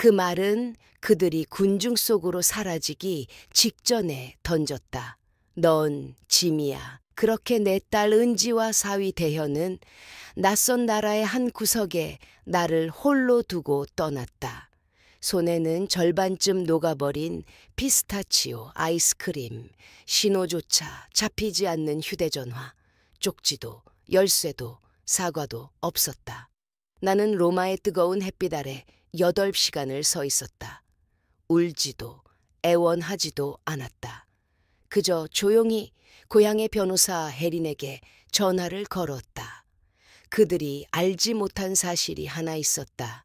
그 말은 그들이 군중 속으로 사라지기 직전에 던졌다. 넌 짐이야. 그렇게 내 딸 은지와 사위 대현은 낯선 나라의 한 구석에 나를 홀로 두고 떠났다. 손에는 절반쯤 녹아버린 피스타치오 아이스크림, 신호조차 잡히지 않는 휴대전화, 쪽지도 열쇠도 사과도 없었다. 나는 로마의 뜨거운 햇빛 아래 8시간을 서 있었다. 울지도 애원하지도 않았다. 그저 조용히 고향의 변호사 혜린에게 전화를 걸었다. 그들이 알지 못한 사실이 하나 있었다.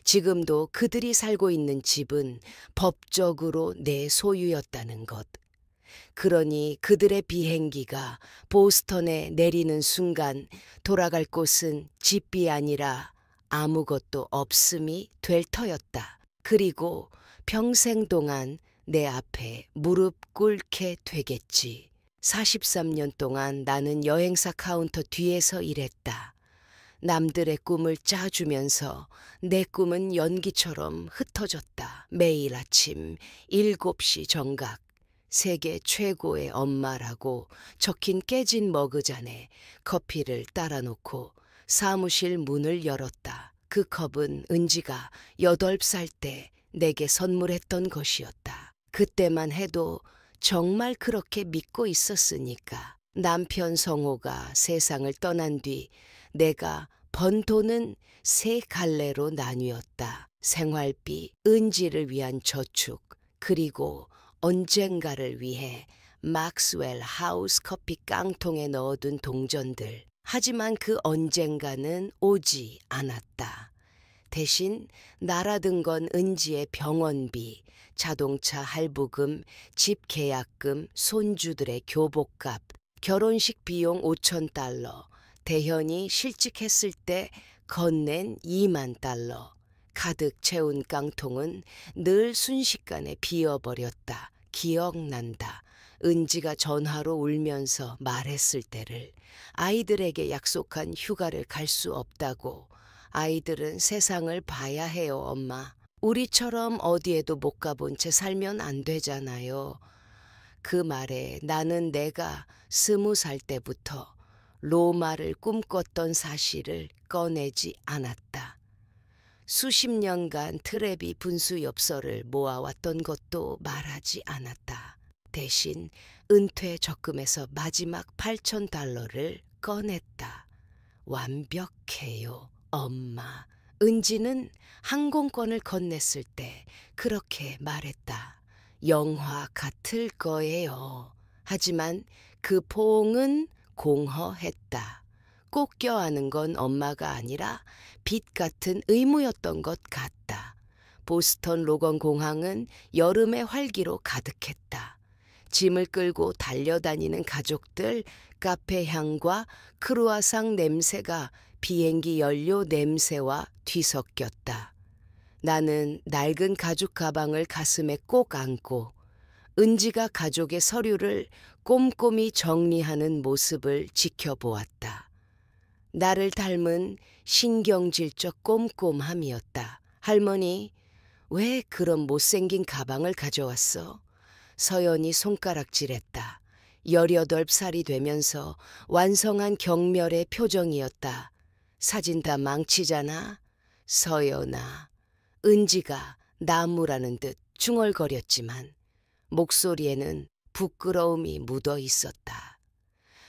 지금도 그들이 살고 있는 집은 법적으로 내 소유였다는 것. 그러니 그들의 비행기가 보스턴에 내리는 순간 돌아갈 곳은 집이 아니라 아무것도 없음이 될 터였다. 그리고 평생 동안 내 앞에 무릎 꿇게 되겠지. 43년 동안 나는 여행사 카운터 뒤에서 일했다. 남들의 꿈을 짜주면서 내 꿈은 연기처럼 흩어졌다. 매일 아침 7시 정각 세계 최고의 엄마라고 적힌 깨진 머그잔에 커피를 따라 놓고 사무실 문을 열었다. 그 컵은 은지가 8살 때 내게 선물했던 것이었다. 그때만 해도 정말 그렇게 믿고 있었으니까. 남편 성호가 세상을 떠난 뒤 내가 번 돈은 3갈래로 나뉘었다. 생활비, 은지를 위한 저축, 그리고 언젠가를 위해 막스웰 하우스 커피 깡통에 넣어둔 동전들. 하지만 그 언젠가는 오지 않았다. 대신 날아든 건 은지의 병원비, 자동차 할부금, 집 계약금, 손주들의 교복값, 결혼식 비용 $5,000, 대현이 실직했을 때 건넨 $20,000. 가득 채운 깡통은 늘 순식간에 비어버렸다. 기억난다. 은지가 전화로 울면서 말했을 때를. 아이들에게 약속한 휴가를 갈 수 없다고. 아이들은 세상을 봐야 해요, 엄마. 우리처럼 어디에도 못 가본 채 살면 안 되잖아요. 그 말에 나는 내가 20살 때부터 로마를 꿈꿨던 사실을 꺼내지 않았다. 수십 년간 트레비 분수 엽서를 모아왔던 것도 말하지 않았다. 대신 은퇴 적금에서 마지막 $8,000를 꺼냈다. 완벽해요, 엄마. 은지는 항공권을 건넸을 때 그렇게 말했다. 영화 같을 거예요. 하지만 그 포옹은 공허했다. 꼭 껴안은 건 엄마가 아니라 빛 같은 의무였던 것 같다. 보스턴 로건 공항은 여름의 활기로 가득했다. 짐을 끌고 달려다니는 가족들, 카페 향과 크루아상 냄새가 비행기 연료 냄새와 뒤섞였다. 나는 낡은 가죽 가방을 가슴에 꼭 안고 은지가 가족의 서류를 꼼꼼히 정리하는 모습을 지켜보았다. 나를 닮은 신경질적 꼼꼼함이었다. 할머니, 왜 그런 못생긴 가방을 가져왔어? 서연이 손가락질했다. 18살이 되면서 완성한 경멸의 표정이었다. 사진 다 망치잖아. 서연아. 은지가 나무라는 듯 중얼거렸지만 목소리에는 부끄러움이 묻어 있었다.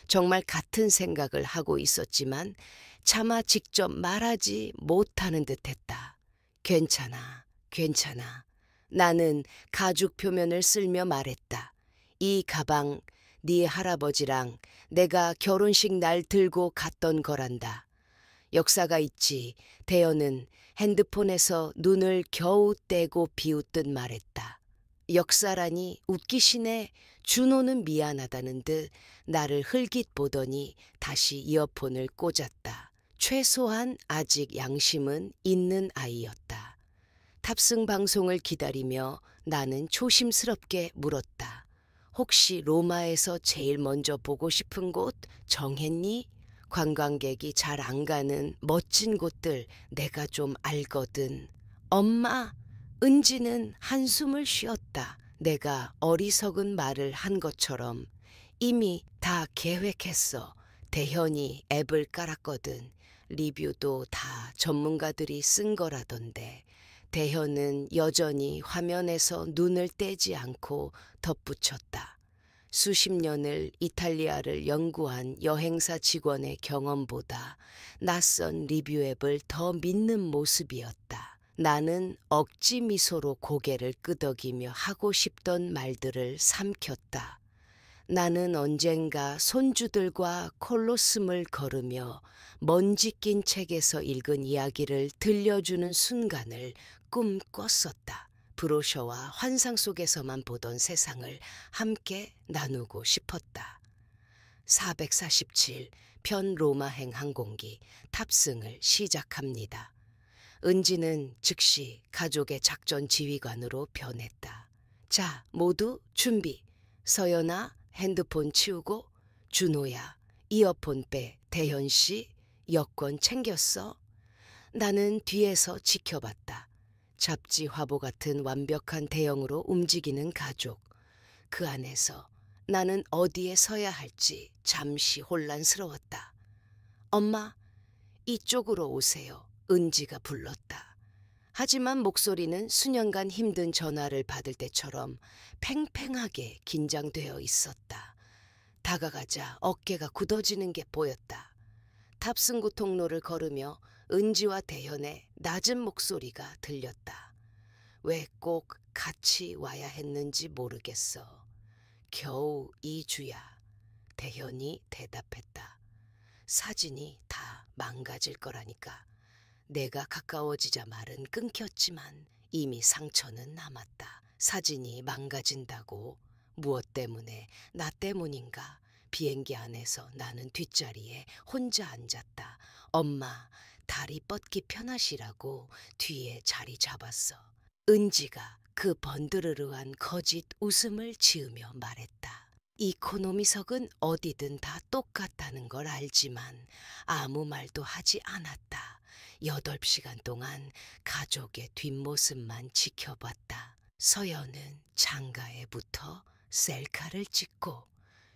정말 같은 생각을 하고 있었지만 차마 직접 말하지 못하는 듯했다. 괜찮아, 괜찮아. 나는 가죽 표면을 쓸며 말했다. 이 가방 네 할아버지랑 내가 결혼식 날 들고 갔던 거란다. 역사가 있지. 대현은 핸드폰에서 눈을 겨우 떼고 비웃듯 말했다. 역사라니 웃기시네. 준호는 미안하다는 듯 나를 흘깃 보더니 다시 이어폰을 꽂았다. 최소한 아직 양심은 있는 아이였다. 탑승 방송을 기다리며 나는 조심스럽게 물었다. 혹시 로마에서 제일 먼저 보고 싶은 곳 정했니? 관광객이 잘 안 가는 멋진 곳들 내가 좀 알거든. 엄마, 은지는 한숨을 쉬었다. 내가 어리석은 말을 한 것처럼 이미 다 계획했어. 대현이 앱을 깔았거든. 리뷰도 다 전문가들이 쓴 거라던데. 대현은 여전히 화면에서 눈을 떼지 않고 덧붙였다. 수십 년을 이탈리아를 연구한 여행사 직원의 경험보다 낯선 리뷰 앱을 더 믿는 모습이었다. 나는 억지 미소로 고개를 끄덕이며 하고 싶던 말들을 삼켰다. 나는 언젠가 손주들과 콜로슴을 걸으며 먼지 낀 책에서 읽은 이야기를 들려주는 순간을 꿈꿨었다. 브로셔와 환상 속에서만 보던 세상을 함께 나누고 싶었다. 447 편 로마행 항공기 탑승을 시작합니다. 은지는 즉시 가족의 작전 지휘관으로 변했다. 자, 모두 준비. 서연아, 핸드폰 치우고. 준호야, 이어폰 빼. 대현씨, 여권 챙겼어? 나는 뒤에서 지켜봤다. 잡지 화보 같은 완벽한 대형으로 움직이는 가족. 그 안에서 나는 어디에 서야 할지 잠시 혼란스러웠다. 엄마, 이쪽으로 오세요. 은지가 불렀다. 하지만 목소리는 수년간 힘든 전화를 받을 때처럼 팽팽하게 긴장되어 있었다. 다가가자 어깨가 굳어지는 게 보였다. 탑승구 통로를 걸으며 은지와 대현의 낮은 목소리가 들렸다. 왜 꼭 같이 와야 했는지 모르겠어. 겨우 2주야. 대현이 대답했다. 사진이 다 망가질 거라니까. 내가 가까워지자 말은 끊겼지만 이미 상처는 남았다. 사진이 망가진다고? 무엇 때문에? 나 때문인가? 비행기 안에서 나는 뒷자리에 혼자 앉았다. 엄마, 다리 뻗기 편하시라고 뒤에 자리 잡았어. 은지가 그 번드르르한 거짓 웃음을 지으며 말했다. 이코노미석은 어디든 다 똑같다는 걸 알지만 아무 말도 하지 않았다. 8시간 동안 가족의 뒷모습만 지켜봤다. 서연은 장가에 붙어 셀카를 찍고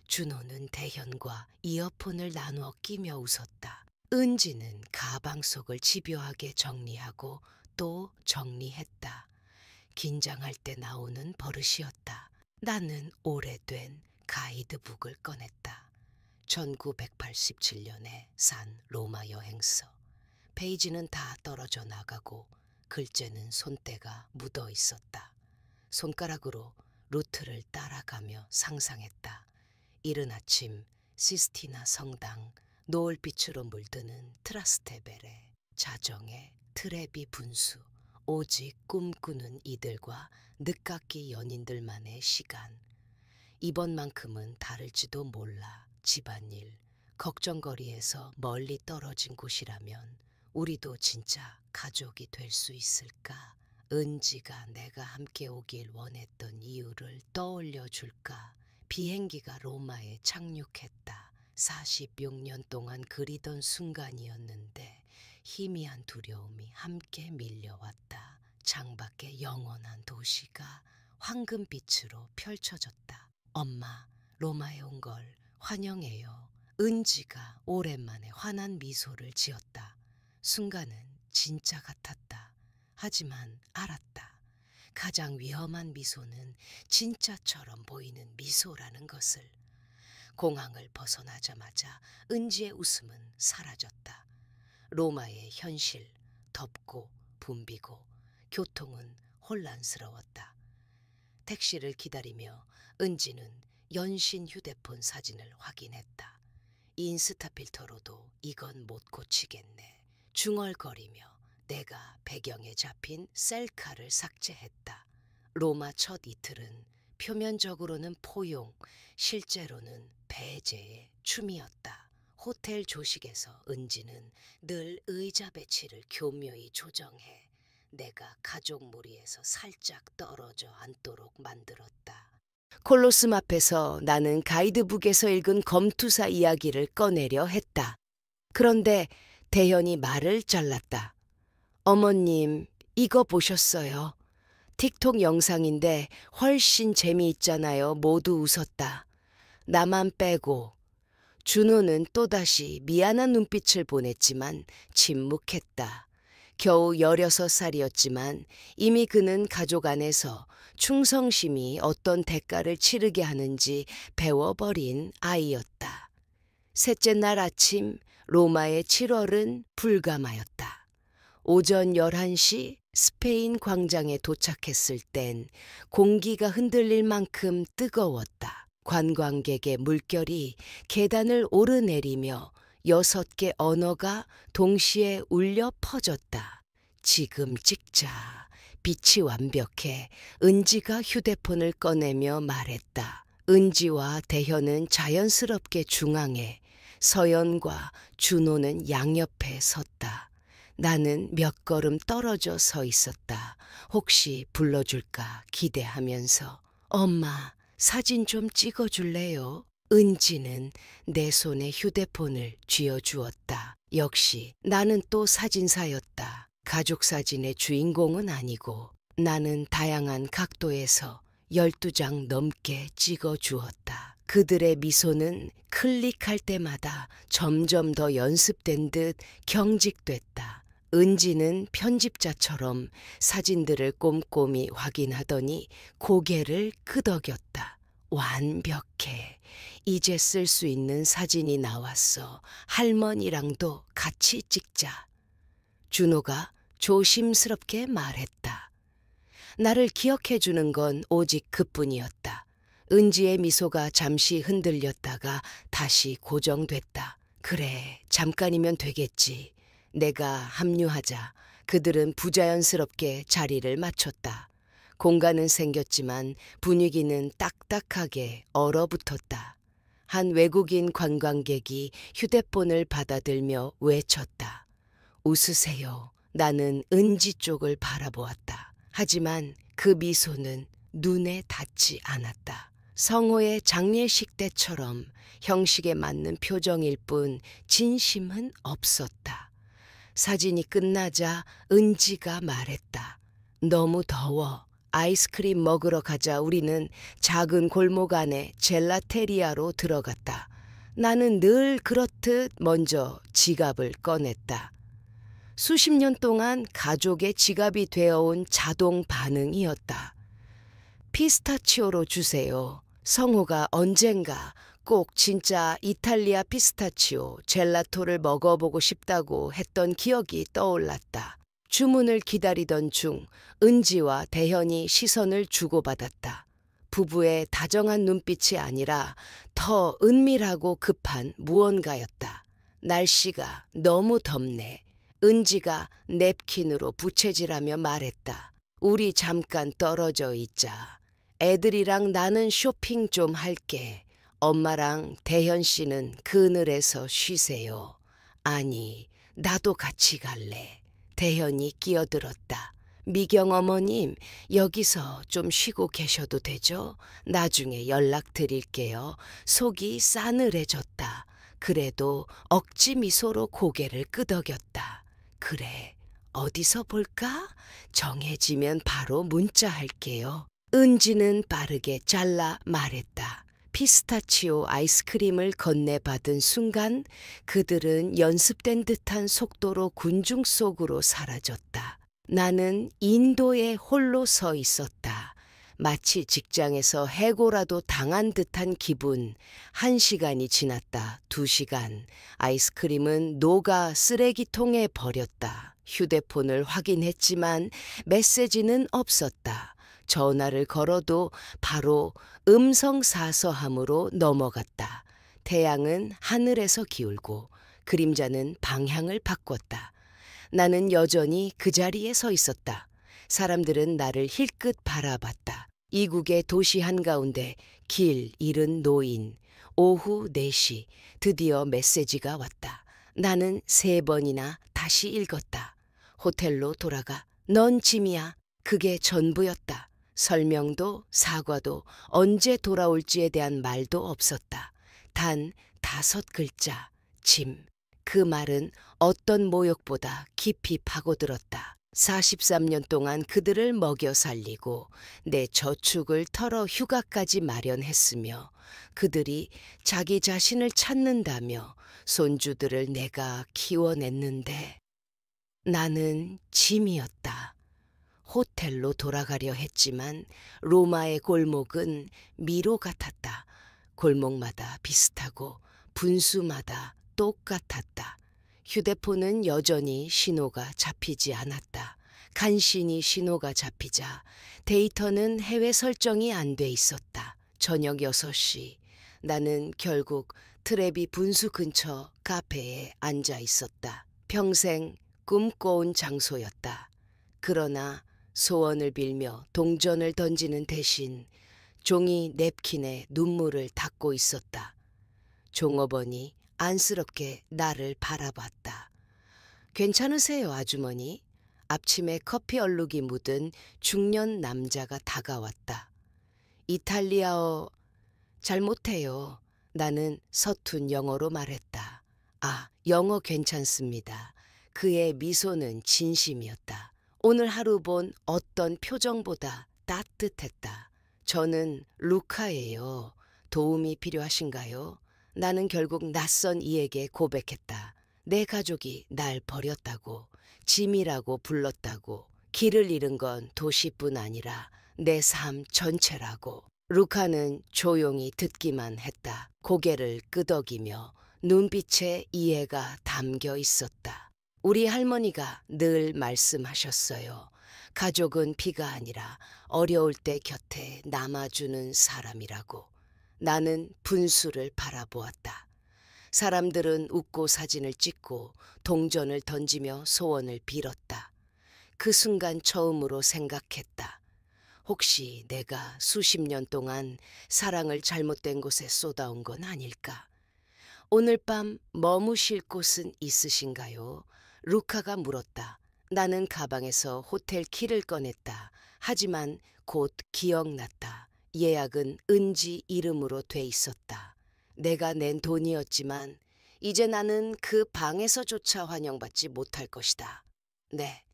준호는 대현과 이어폰을 나누어 끼며 웃었다. 은지는 가방 속을 집요하게 정리하고 또 정리했다. 긴장할 때 나오는 버릇이었다. 나는 오래된 가이드북을 꺼냈다. 1987년에 산 로마 여행서. 페이지는 다 떨어져 나가고 글재는 손때가 묻어 있었다. 손가락으로 루트를 따라가며 상상했다. 이른 아침 시스티나 성당, 노을빛으로 물드는 트라스테베레, 자정의 트레비 분수, 오직 꿈꾸는 이들과 늦깎이 연인들만의 시간. 이번만큼은 다를지도 몰라. 집안일, 걱정거리에서 멀리 떨어진 곳이라면 우리도 진짜 가족이 될 수 있을까? 은지가 내가 함께 오길 원했던 이유를 떠올려 줄까? 비행기가 로마에 착륙했다. 46년 동안 그리던 순간이었는데 희미한 두려움이 함께 밀려왔다. 창밖에 영원한 도시가 황금빛으로 펼쳐졌다. 엄마, 로마에 온 걸 환영해요. 은지가 오랜만에 환한 미소를 지었다. 순간은 진짜 같았다. 하지만 알았다. 가장 위험한 미소는 진짜처럼 보이는 미소라는 것을. 공항을 벗어나자마자 은지의 웃음은 사라졌다. 로마의 현실, 덥고 붐비고 교통은 혼란스러웠다. 택시를 기다리며 은지는 연신 휴대폰 사진을 확인했다. 인스타 필터로도 이건 못 고치겠네. 중얼거리며 내가 배경에 잡힌 셀카를 삭제했다. 로마 첫 이틀은 표면적으로는 포용, 실제로는 배제의 춤이었다. 호텔 조식에서 은지는 늘 의자 배치를 교묘히 조정해 내가 가족 무리에서 살짝 떨어져 앉도록 만들었다. 콜로슴 앞에서 나는 가이드북에서 읽은 검투사 이야기를 꺼내려 했다. 그런데 대현이 말을 잘랐다. 어머님, 이거 보셨어요? 틱톡 영상인데 훨씬 재미있잖아요. 모두 웃었다. 나만 빼고. 준호는 또다시 미안한 눈빛을 보냈지만 침묵했다. 겨우 16살이었지만 이미 그는 가족 안에서 충성심이 어떤 대가를 치르게 하는지 배워버린 아이였다. 셋째 날 아침 로마의 7월은 불가마였다. 오전 11시 스페인 광장에 도착했을 땐 공기가 흔들릴 만큼 뜨거웠다. 관광객의 물결이 계단을 오르내리며 6개 언어가 동시에 울려 퍼졌다. 지금 찍자. 빛이 완벽해. 은지가 휴대폰을 꺼내며 말했다. 은지와 대현은 자연스럽게 중앙에, 서연과 준호는 양옆에 섰다. 나는 몇 걸음 떨어져 서 있었다. 혹시 불러줄까 기대하면서. 엄마, 사진 좀 찍어줄래요? 은지는 내 손에 휴대폰을 쥐어주었다. 역시 나는 또 사진사였다. 가족 사진의 주인공은 아니고 나는 다양한 각도에서 12장 넘게 찍어주었다. 그들의 미소는 클릭할 때마다 점점 더 연습된 듯 경직됐다. 은지는 편집자처럼 사진들을 꼼꼼히 확인하더니 고개를 끄덕였다. 완벽해. 이제 쓸 수 있는 사진이 나왔어. 할머니랑도 같이 찍자. 준호가 조심스럽게 말했다. 나를 기억해 주는 건 오직 그뿐이었다. 은지의 미소가 잠시 흔들렸다가 다시 고정됐다. 그래, 잠깐이면 되겠지. 내가 합류하자. 그들은 부자연스럽게 자리를 맞췄다. 공간은 생겼지만 분위기는 딱딱하게 얼어붙었다. 한 외국인 관광객이 휴대폰을 받아들며 외쳤다. 웃으세요. 나는 은지 쪽을 바라보았다. 하지만 그 미소는 눈에 닿지 않았다. 성호의 장례식 때처럼 형식에 맞는 표정일 뿐 진심은 없었다. 사진이 끝나자 은지가 말했다. 너무 더워. 아이스크림 먹으러 가자. 우리는 작은 골목 안에 젤라테리아로 들어갔다. 나는 늘 그렇듯 먼저 지갑을 꺼냈다. 수십 년 동안 가족의 지갑이 되어온 자동 반응이었다. 피스타치오로 주세요. 성호가 언젠가 꼭 진짜 이탈리아 피스타치오 젤라토를 먹어보고 싶다고 했던 기억이 떠올랐다. 주문을 기다리던 중 은지와 대현이 시선을 주고받았다. 부부의 다정한 눈빛이 아니라 더 은밀하고 급한 무언가였다. 날씨가 너무 덥네. 은지가 냅킨으로 부채질하며 말했다. 우리 잠깐 떨어져 있자. 애들이랑 나는 쇼핑 좀 할게. 엄마랑 대현 씨는 그늘에서 쉬세요. 아니, 나도 같이 갈래. 대현이 끼어들었다. 미경 어머님, 여기서 좀 쉬고 계셔도 되죠? 나중에 연락드릴게요. 속이 싸늘해졌다. 그래도 억지 미소로 고개를 끄덕였다. 그래, 어디서 볼까? 정해지면 바로 문자할게요. 은지는 빠르게 잘라 말했다. 피스타치오 아이스크림을 건네받은 순간 그들은 연습된 듯한 속도로 군중 속으로 사라졌다. 나는 인도에 홀로 서 있었다. 마치 직장에서 해고라도 당한 듯한 기분. 1시간이 지났다. 2시간. 아이스크림은 녹아 쓰레기통에 버렸다. 휴대폰을 확인했지만 메시지는 없었다. 전화를 걸어도 바로 음성사서함으로 넘어갔다. 태양은 하늘에서 기울고 그림자는 방향을 바꿨다. 나는 여전히 그 자리에 서 있었다. 사람들은 나를 힐끗 바라봤다. 이국의 도시 한가운데 길 잃은 노인. 오후 4시 드디어 메시지가 왔다. 나는 3번이나 다시 읽었다. 호텔로 돌아가. 넌 짐이야. 그게 전부였다. 설명도 사과도 언제 돌아올지에 대한 말도 없었다. 단 5글자, 짐. 그 말은 어떤 모욕보다 깊이 파고들었다. 43년 동안 그들을 먹여 살리고 내 저축을 털어 휴가까지 마련했으며 그들이 자기 자신을 찾는다며 손주들을 내가 키워냈는데 나는 짐이었다. 호텔로 돌아가려 했지만 로마의 골목은 미로 같았다. 골목마다 비슷하고 분수마다 똑같았다. 휴대폰은 여전히 신호가 잡히지 않았다. 간신히 신호가 잡히자 데이터는 해외 설정이 안 돼 있었다. 저녁 6시 나는 결국 트레비 분수 근처 카페에 앉아 있었다. 평생 꿈꿔온 장소였다. 그러나 소원을 빌며 동전을 던지는 대신 종이 냅킨에 눈물을 닦고 있었다. 종업원이 안쓰럽게 나를 바라봤다. 괜찮으세요, 아주머니? 앞침에 커피 얼룩이 묻은 중년 남자가 다가왔다. 이탈리아어 잘 못해요. 나는 서툰 영어로 말했다. 아, 영어 괜찮습니다. 그의 미소는 진심이었다. 오늘 하루 본 어떤 표정보다 따뜻했다. 저는 루카예요. 도움이 필요하신가요? 나는 결국 낯선 이에게 고백했다. 내 가족이 날 버렸다고, 짐이라고 불렀다고, 길을 잃은 건 도시뿐 아니라 내 삶 전체라고. 루카는 조용히 듣기만 했다. 고개를 끄덕이며 눈빛에 이해가 담겨 있었다. 우리 할머니가 늘 말씀하셨어요. 가족은 피가 아니라 어려울 때 곁에 남아주는 사람이라고. 나는 분수를 바라보았다. 사람들은 웃고 사진을 찍고 동전을 던지며 소원을 빌었다. 그 순간 처음으로 생각했다. 혹시 내가 수십 년 동안 사랑을 잘못된 곳에 쏟아온 건 아닐까? 오늘 밤 머무실 곳은 있으신가요? 루카가 물었다. 나는 가방에서 호텔 키를 꺼냈다. 하지만 곧 기억났다. 예약은 은지 이름으로 돼 있었다. 내가 낸 돈이었지만 이제 나는 그 방에서조차 환영받지 못할 것이다. 네,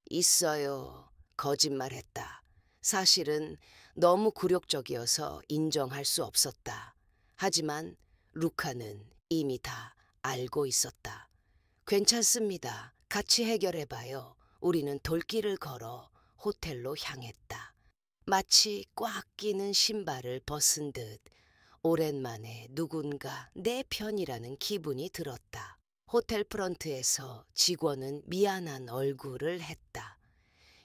있어요. 거짓말했다. 사실은 너무 굴욕적이어서 인정할 수 없었다. 하지만 루카는 이미 다 알고 있었다. 괜찮습니다. 같이 해결해봐요. 우리는 돌길을 걸어 호텔로 향했다. 마치 꽉 끼는 신발을 벗은 듯 오랜만에 누군가 내 편이라는 기분이 들었다. 호텔 프런트에서 직원은 미안한 얼굴을 했다.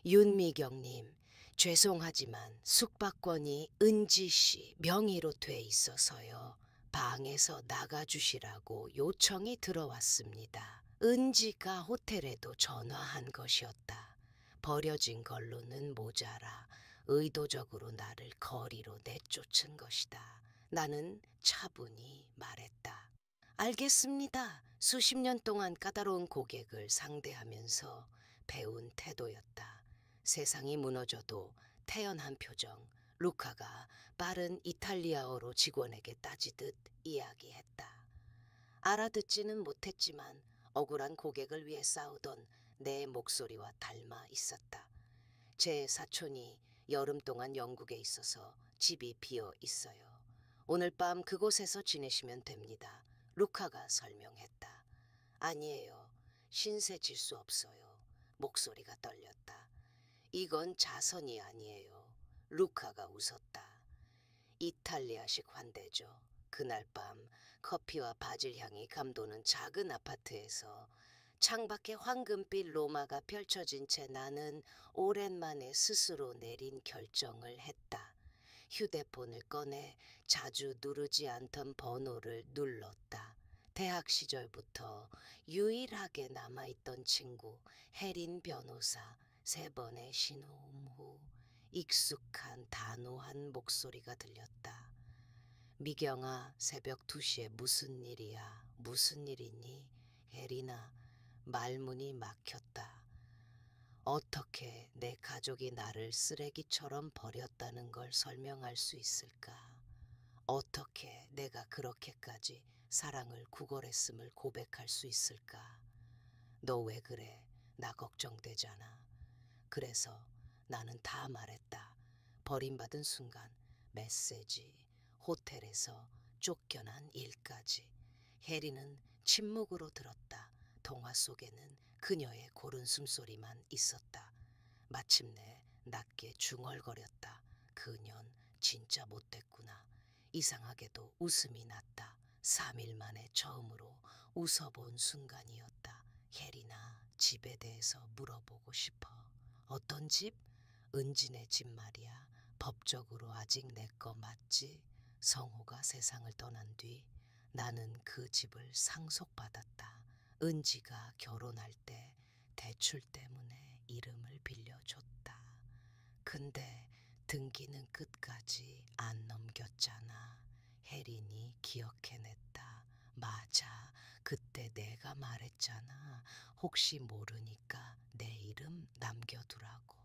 윤미경님, 죄송하지만 숙박권이 은지 씨 명의로 돼 있어서요. 방에서 나가주시라고 요청이 들어왔습니다. 은지가 호텔에도 전화한 것이었다. 버려진 걸로는 모자라 의도적으로 나를 거리로 내쫓은 것이다. 나는 차분히 말했다. 알겠습니다. 수십 년 동안 까다로운 고객을 상대하면서 배운 태도였다. 세상이 무너져도 태연한 표정. 루카가 빠른 이탈리아어로 직원에게 따지듯 이야기했다. 알아듣지는 못했지만 억울한 고객을 위해 싸우던 내 목소리와 닮아 있었다. 제 사촌이 여름 동안 영국에 있어서 집이 비어 있어요. 오늘 밤 그곳에서 지내시면 됩니다. 루카가 설명했다. 아니에요. 신세 질 수 없어요. 목소리가 떨렸다. 이건 자선이 아니에요. 루카가 웃었다. 이탈리아식 환대죠. 그날 밤 커피와 바질 향이 감도는 작은 아파트에서 창밖에 황금빛 로마가 펼쳐진 채 나는 오랜만에 스스로 내린 결정을 했다. 휴대폰을 꺼내 자주 누르지 않던 번호를 눌렀다. 대학 시절부터 유일하게 남아있던 친구 혜린 변호사. 3번의 신호음 후 익숙한 단호한 목소리가 들렸다. 미경아, 새벽 2시에 무슨 일이야? 무슨 일이니? 혜린아, 말문이 막혔다. 어떻게 내 가족이 나를 쓰레기처럼 버렸다는 걸 설명할 수 있을까? 어떻게 내가 그렇게까지 사랑을 구걸했음을 고백할 수 있을까? 너 왜 그래? 나 걱정되잖아. 그래서 나는 다 말했다. 버림받은 순간, 메시지, 호텔에서 쫓겨난 일까지. 해리는 침묵으로 들었다. 통화 속에는 그녀의 고른 숨소리만 있었다. 마침내 낮게 중얼거렸다. 그년 진짜 못됐구나. 이상하게도 웃음이 났다. 3일 만에 처음으로 웃어본 순간이었다. 혜리나 집에 대해서 물어보고 싶어. 어떤 집? 은진의 집 말이야. 법적으로 아직 내 거 맞지? 성호가 세상을 떠난 뒤 나는 그 집을 상속받았다. 은지가 결혼할 때 대출 때문에 이름을 빌려줬다. 근데 등기는 끝까지 안 넘겼잖아. 혜린이 기억해냈다. 맞아. 그때 내가 말했잖아. 혹시 모르니까 내 이름 남겨두라고.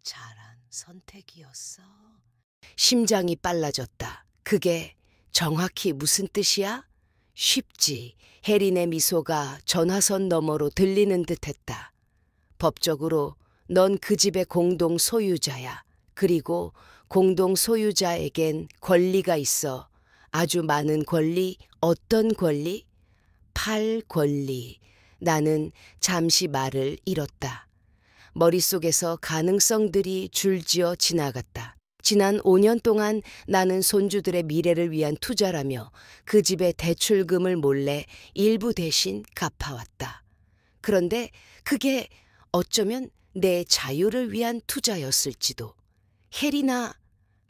잘한 선택이었어. 심장이 빨라졌다. 그게 정확히 무슨 뜻이야? 쉽지. 혜린의 미소가 전화선 너머로 들리는 듯했다. 법적으로 넌 그 집의 공동 소유자야. 그리고 공동 소유자에겐 권리가 있어. 아주 많은 권리. 어떤 권리? 팔 권리. 나는 잠시 말을 잃었다. 머릿속에서 가능성들이 줄지어 지나갔다. 지난 5년 동안 나는 손주들의 미래를 위한 투자라며 그 집의 대출금을 몰래 일부 대신 갚아왔다. 그런데 그게 어쩌면 내 자유를 위한 투자였을지도. 혜리나,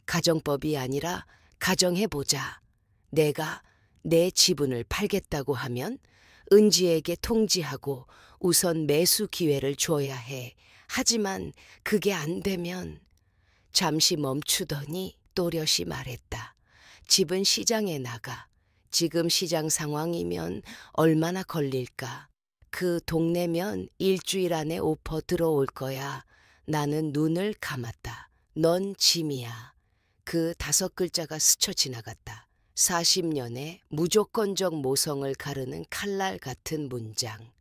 가정법이 아니라 가정해보자. 내가 내 지분을 팔겠다고 하면 은지에게 통지하고 우선 매수 기회를 줘야 해. 하지만 그게 안 되면. 잠시 멈추더니 또렷이 말했다. 집은 시장에 나가. 지금 시장 상황이면 얼마나 걸릴까? 그 동네면 일주일 안에 오퍼 들어올 거야. 나는 눈을 감았다. 넌 짐이야. 그 5글자가 스쳐 지나갔다. 40년의 무조건적 모성을 가르는 칼날 같은 문장.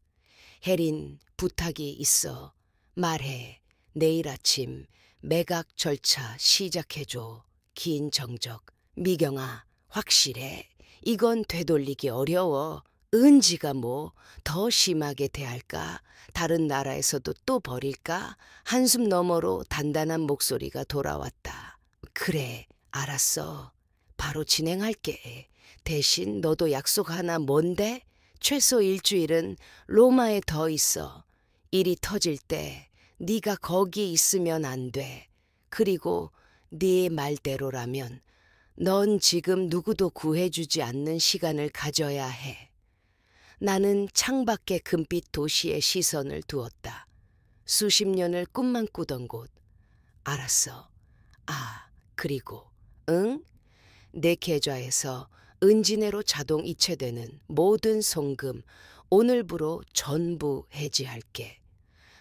혜린, 부탁이 있어. 말해. 내일 아침 매각 절차 시작해줘. 긴 정적. 미경아, 확실해. 이건 되돌리기 어려워. 은지가 뭐 더 심하게 대할까? 다른 나라에서도 또 버릴까? 한숨 너머로 단단한 목소리가 돌아왔다. 그래, 알았어. 바로 진행할게. 대신 너도 약속 하나. 뭔데? 최소 일주일은 로마에 더 있어. 일이 터질 때 네가 거기 있으면 안 돼. 그리고 네 말대로라면 넌 지금 누구도 구해주지 않는 시간을 가져야 해. 나는 창밖의 금빛 도시에 시선을 두었다. 수십 년을 꿈만 꾸던 곳. 알았어. 아, 그리고 응? 내 계좌에서 은진회로 자동 이체되는 모든 송금 오늘부로 전부 해지할게.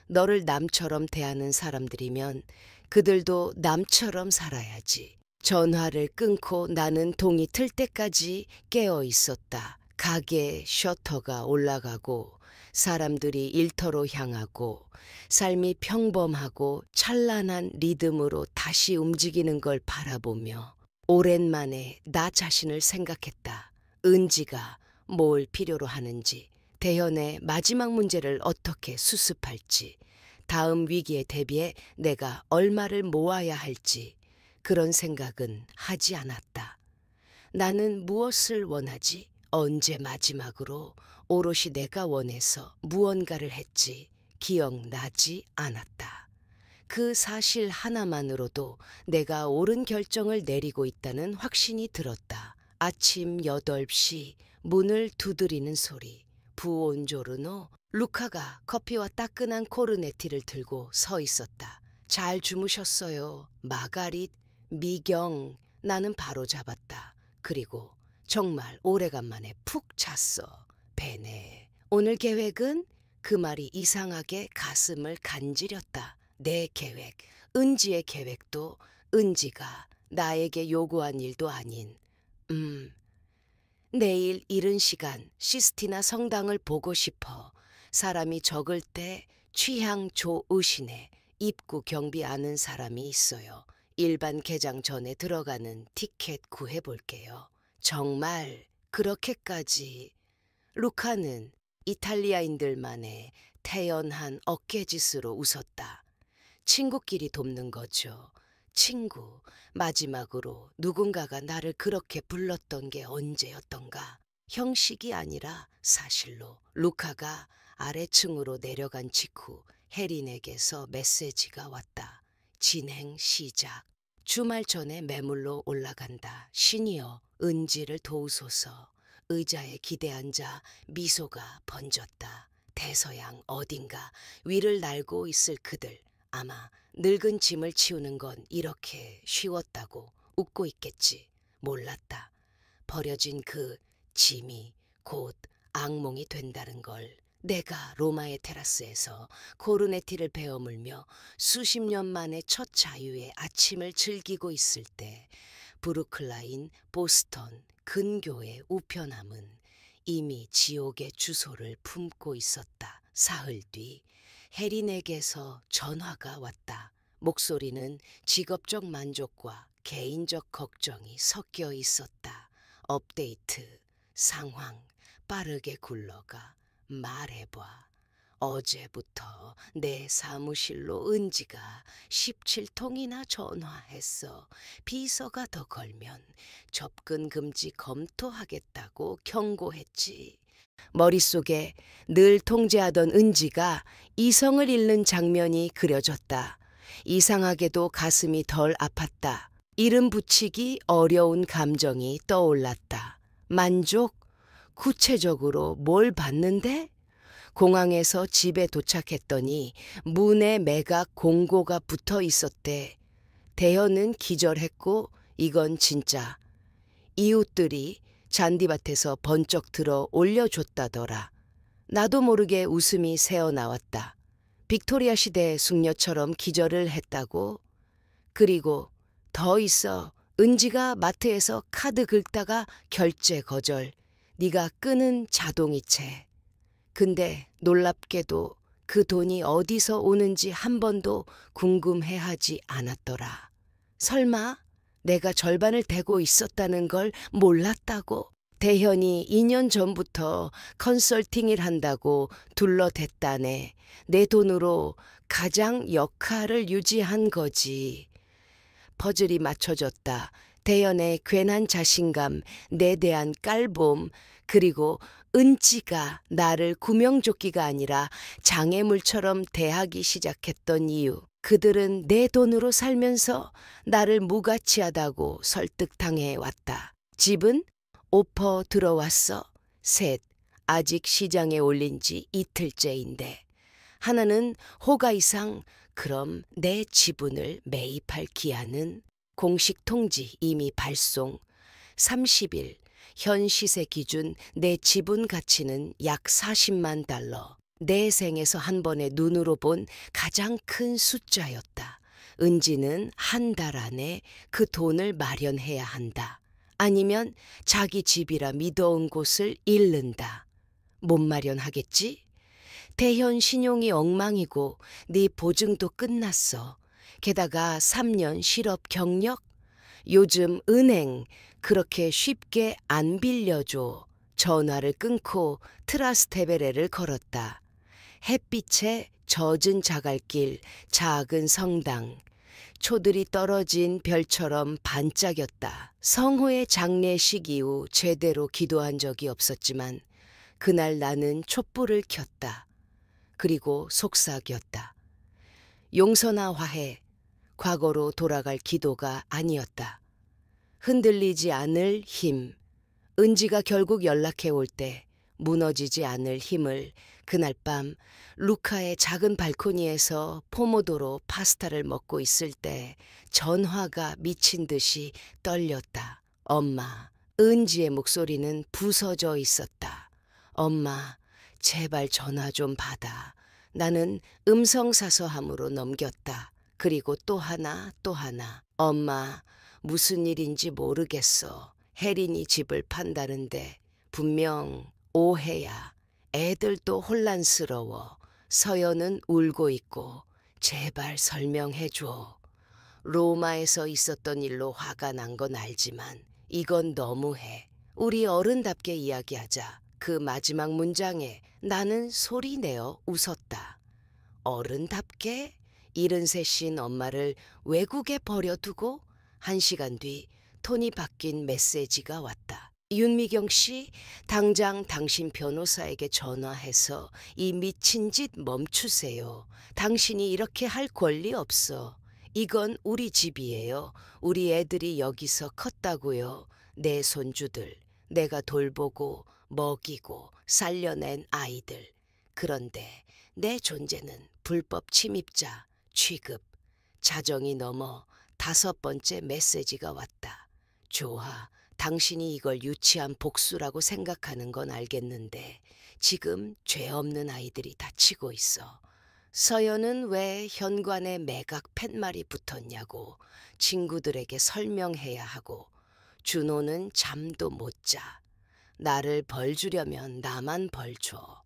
너를 남처럼 대하는 사람들이면 그들도 남처럼 살아야지. 전화를 끊고 나는 동이 틀 때까지 깨어 있었다. 가게 셔터가 올라가고 사람들이 일터로 향하고 삶이 평범하고 찬란한 리듬으로 다시 움직이는 걸 바라보며 오랜만에 나 자신을 생각했다. 은지가 뭘 필요로 하는지, 대현의 마지막 문제를 어떻게 수습할지, 다음 위기에 대비해 내가 얼마를 모아야 할지 그런 생각은 하지 않았다. 나는 무엇을 원하지? 언제 마지막으로 오롯이 내가 원해서 무언가를 했지 기억나지 않았다. 그 사실 하나만으로도 내가 옳은 결정을 내리고 있다는 확신이 들었다. 아침 8시 문을 두드리는 소리. 부온조르노. 루카가 커피와 따끈한 코르네티를 들고 서 있었다. 잘 주무셨어요. 마가릿, 미경. 나는 바로 잡았다. 그리고 정말 오래간만에 푹 잤어. 베네. 오늘 계획은? 그 말이 이상하게 가슴을 간지렸다. 내 계획, 은지의 계획도 은지가 나에게 요구한 일도 아닌 내일 이른 시간 시스티나 성당을 보고 싶어. 사람이 적을 때 취향 좋으시네. 입구 경비 아는 사람이 있어요. 일반 개장 전에 들어가는 티켓 구해볼게요. 정말 그렇게까지. 루카는 이탈리아인들만의 태연한 어깨짓으로 웃었다. 친구끼리 돕는 거죠. 친구. 마지막으로 누군가가 나를 그렇게 불렀던 게 언제였던가. 형식이 아니라 사실로. 루카가 아래층으로 내려간 직후 혜린에게서 메시지가 왔다. 진행 시작. 주말 전에 매물로 올라간다. 시니어 은지를 도우소서. 의자에 기대앉아 미소가 번졌다. 대서양 어딘가 위를 날고 있을 그들. 아마 늙은 짐을 치우는 건 이렇게 쉬웠다고 웃고 있겠지. 몰랐다. 버려진 그 짐이 곧 악몽이 된다는 걸. 내가 로마의 테라스에서 코르네티를 베어물며 수십 년 만에 첫 자유의 아침을 즐기고 있을 때 브루클라인, 보스턴, 근교의 우편함은 이미 지옥의 주소를 품고 있었다. 사흘 뒤 혜린에게서 전화가 왔다. 목소리는 직업적 만족과 개인적 걱정이 섞여 있었다. 업데이트, 상황, 빠르게 굴러가. 말해봐. 어제부터 내 사무실로 은지가 17통이나 전화했어. 비서가 더 걸면 접근 금지 검토하겠다고 경고했지. 머릿속에 늘 통제하던 은지가 이성을 잃는 장면이 그려졌다. 이상하게도 가슴이 덜 아팠다. 이름 붙이기 어려운 감정이 떠올랐다. 만족? 구체적으로 뭘 받는데? 공항에서 집에 도착했더니 문에 매각 공고가 붙어 있었대. 대현은 기절했고 이건 진짜. 이웃들이 잔디밭에서 번쩍 들어 올려줬다더라. 나도 모르게 웃음이 새어나왔다. 빅토리아 시대 숙녀처럼 기절을 했다고? 그리고 더 있어. 은지가 마트에서 카드 긁다가 결제 거절. 네가 끄는 자동이체. 근데 놀랍게도 그 돈이 어디서 오는지 한 번도 궁금해하지 않았더라. 설마 내가 절반을 대고 있었다는 걸 몰랐다고? 대현이 2년 전부터 컨설팅을 한다고 둘러댔다네. 내 돈으로 가장 역할을 유지한 거지. 퍼즐이 맞춰졌다. 대현의 괜한 자신감, 내 대한 깔봄, 그리고 은지가 나를 구명조끼가 아니라 장애물처럼 대하기 시작했던 이유. 그들은 내 돈으로 살면서 나를 무가치하다고 설득당해 왔다. 집은? 오퍼 들어왔어. 셋. 아직 시장에 올린 지 이틀째인데. 하나는 호가 이상. 그럼 내 지분을 매입할 기한은? 공식 통지 이미 발송. 30일. 현 시세 기준 내 지분 가치는 약 40만 달러. 내 생에서 한 번에 눈으로 본 가장 큰 숫자였다. 은지는 한 달 안에 그 돈을 마련해야 한다. 아니면 자기 집이라 믿어온 곳을 잃는다. 못 마련하겠지? 대현 신용이 엉망이고 네 보증도 끝났어. 게다가 3년 실업 경력? 요즘 은행 그렇게 쉽게 안 빌려줘. 전화를 끊고 트라스테베레를 걸었다. 햇빛에 젖은 자갈길, 작은 성당. 초들이 떨어진 별처럼 반짝였다. 성호의 장례식 이후 제대로 기도한 적이 없었지만 그날 나는 촛불을 켰다. 그리고 속삭였다. 용서나 화해, 과거로 돌아갈 기도가 아니었다. 흔들리지 않을 힘. 은지가 결국 연락해 올 때 무너지지 않을 힘을 그날 밤 루카의 작은 발코니에서 포모도로 파스타를 먹고 있을 때 전화가 미친 듯이 떨렸다. 엄마. 은지의 목소리는 부서져 있었다. 엄마, 제발 전화 좀 받아. 나는 음성사서함으로 넘겼다. 그리고 또 하나, 또 하나. 엄마, 무슨 일인지 모르겠어. 혜린이 집을 판다는데 분명 오해야. 애들도 혼란스러워. 서연은 울고 있고 제발 설명해 줘. 로마에서 있었던 일로 화가 난 건 알지만 이건 너무해. 우리 어른답게 이야기하자. 그 마지막 문장에 나는 소리 내어 웃었다. 어른답게? 73인 엄마를 외국에 버려두고 1시간 뒤 톤이 바뀐 메시지가 왔다. 윤미경 씨, 당장 당신 변호사에게 전화해서 이 미친 짓 멈추세요. 당신이 이렇게 할 권리 없어. 이건 우리 집이에요. 우리 애들이 여기서 컸다고요. 내 손주들, 내가 돌보고 먹이고 살려낸 아이들. 그런데 내 존재는 불법 침입자, 취급, 자정이 넘어 5번째 메시지가 왔다. 좋아, 당신이 이걸 유치한 복수라고 생각하는 건 알겠는데 지금 죄 없는 아이들이 다치고 있어. 서연은 왜 현관에 매각 팻말이 붙었냐고 친구들에게 설명해야 하고 준호는 잠도 못 자. 나를 벌 주려면 나만 벌 줘.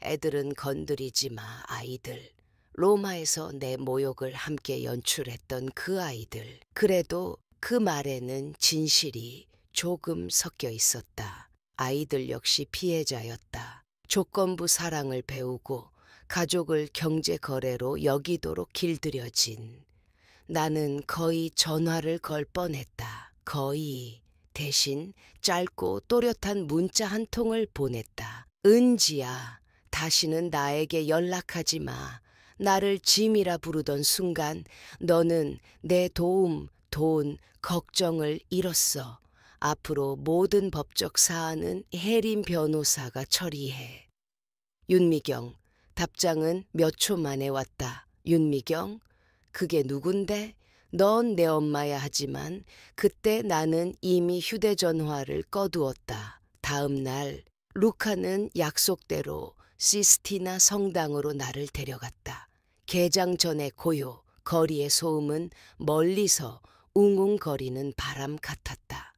애들은 건드리지 마, 아이들. 로마에서 내 모욕을 함께 연출했던 그 아이들. 그래도 그 말에는 진실이 조금 섞여 있었다. 아이들 역시 피해자였다. 조건부 사랑을 배우고 가족을 경제 거래로 여기도록 길들여진. 나는 거의 전화를 걸 뻔했다. 거의. 대신 짧고 또렷한 문자 한 통을 보냈다. 은지야, 다시는 나에게 연락하지 마. 나를 짐이라 부르던 순간 너는 내 도움, 돈, 걱정을 잃었어. 앞으로 모든 법적 사안은 혜린 변호사가 처리해. 윤미경. 답장은 몇 초 만에 왔다. 윤미경? 그게 누군데? 넌 내 엄마야 하지만 그때 나는 이미 휴대전화를 꺼두었다. 다음 날 루카는 약속대로 시스티나 성당으로 나를 데려갔다. 개장 전의 고요, 거리의 소음은 멀리서 웅웅거리는 바람 같았다.